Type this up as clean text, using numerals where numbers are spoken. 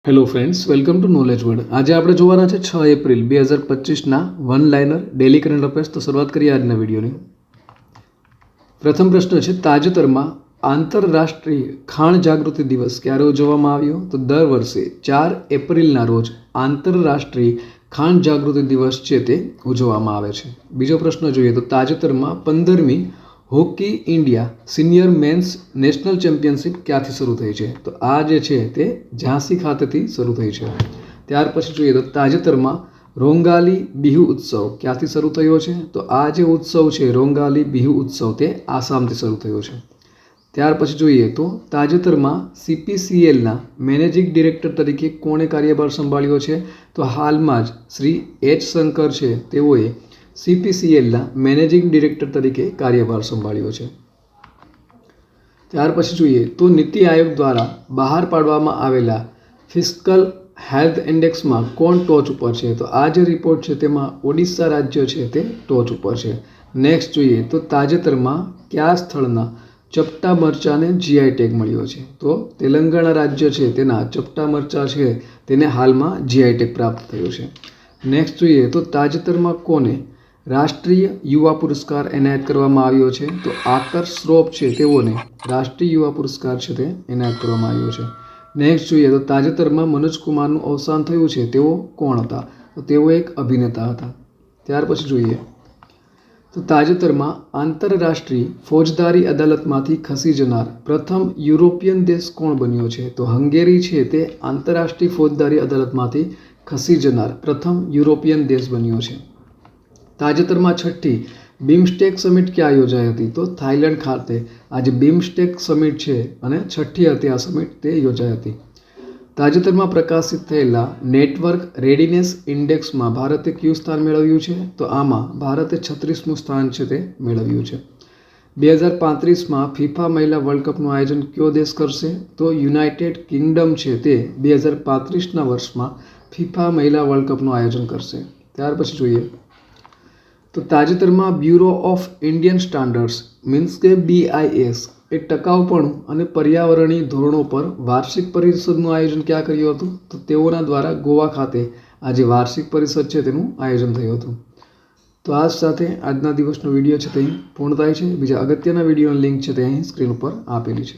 Hello friends, welcome to knowledge world. આજે આપણે જોવાના છે 6 એપ્રિલ 2025ના one liner daily current affairs. તો શરૂઆત કરીએ આજના વિડીયોની. પ્રથમ પ્રશ્ન છે, તાજેતરમાં આંતરરાષ્ટ્રીય ખાણ જાગૃતિ દિવસ ક્યારે ઉજવવામાં આવ્યો? તો દર વર્ષે 4 એપ્રિલના રોજ આંતરરાષ્ટ્રીય ખાણ જાગૃતિ દિવસ છે તે ઉજવવામાં આવે છે. બીજો પ્રશ્ન જોઈએ તો તાજેતરમાં 15મી hockey India senior men's national championship ક્યાંથી શરૂ થઈ છે? તો આ જે છે તે ઝાંસી ખાતેથી શરૂ થઈ છે. ત્યાર પછી જોઈએ તો તાજેતરમાં રોંગાલી બિહુ ઉત્સવ ક્યાંથી શરૂ થયો છે? તો આ જે ઉત્સવ છે રોંગાલી બિહુ ઉત્સવ તે આસામથી શરૂ થયો છે. ત્યાર પછી જોઈએ તો તાજેતરમાં CPCLના મેનેજિંગ ડિરેક્ટર તરીકે કોણે કાર્યભાર સંભાળ્યો છે? તો હાલમાં જ શ્રી H. શંકર છે તેઓએ CPCLના મેનેજિંગ ડિરેક્ટર તરીકે કાર્યભાર સંભાળ્યો છે. ત્યાર પછી જોઈએ તો નીતિ આયોગ દ્વારા બહાર પાડવામાં આવેલા ફિસ્કલ હેલ્થ ઇન્ડેક્સમાં કોણ ટોચ ઉપર છે? તો આ જે રિપોર્ટ છે તેમાં ઓડિશા રાજ્ય છે તે ટોચ ઉપર છે. નેક્સ્ટ જોઈએ તો તાજેતરમાં કયા સ્થળના ચપટા મરચાને GI ટેગ મળ્યો છે? તો તેલંગાણા રાજ્ય છે તેના ચપટા મરચા છે તેને હાલમાં GI ટેગ પ્રાપ્ત થયો છે. નેક્સ્ટ જોઈએ તો તાજેતરમાં કોને રાષ્ટ્રીય યુવા પુરસ્કાર એનાયત કરવામાં આવ્યો છે? તો આકર્ષ શ્રોફ છે તેઓને રાષ્ટ્રીય યુવા પુરસ્કાર છે તે એનાયત કરવામાં આવ્યો છે. નેક્સ્ટ જોઈએ તો તાજેતરમાં મનોજ કુમારનું અવસાન થયું છે. તેઓ કોણ હતા? તો તેઓ એક અભિનેતા હતા. ત્યાર પછી જોઈએ તો તાજેતરમાં આંતરરાષ્ટ્રીય ફોજદારી અદાલતમાંથી ખસી જનાર પ્રથમ યુરોપિયન દેશ કોણ બન્યો છે? તો હંગેરી છે તે આંતરરાષ્ટ્રીય ફોજદારી અદાલતમાંથી ખસી જનાર પ્રથમ યુરોપિયન દેશ બન્યો છે. તાજેતરમાં 6ઠ્ઠી બિમસ્ટેક સમિટ ક્યાં યોજાઈ હતી? તો થાઈલેન્ડ ખાતે આજે બિમસ્ટેક સમિટ છે અને 6ઠ્ઠી હતી આ સમિટ તે યોજાઈ હતી. તાજેતરમાં પ્રકાશિત થયેલા નેટવર્ક રેડીનેસ ઇન્ડેક્સમાં ભારતે કયું સ્થાન મેળવ્યું છે? તો આમાં ભારતે 36મું સ્થાન છે તે મેળવ્યું છે. 2035માં ફિફા મહિલા વર્લ્ડ કપનું આયોજન કયો દેશ કરશે? તો યુનાઇટેડ કિંગડમ છે તે 2035ના વર્ષમાં ફિફા મહિલા વર્લ્ડ કપનું આયોજન કરશે. ત્યાર પછી જોઈએ તો તાજેતરમાં bureau of Indian standards means કે BIS એ ટકાઉપણું અને પર્યાવરણીય ધોરણો પર વાર્ષિક પરિષદનું આયોજન ક્યાં કર્યું હતું? તો તેઓના દ્વારા ગોવા ખાતે આ જે વાર્ષિક પરિષદ છે તેનું આયોજન થયું હતું. તો આ સાથે આજના દિવસનો વિડીયો છે તે અહીં પૂર્ણ થાય છે. બીજા અગત્યના વિડીયોની લિંક છે તે અહીં સ્ક્રીન ઉપર આપેલી છે.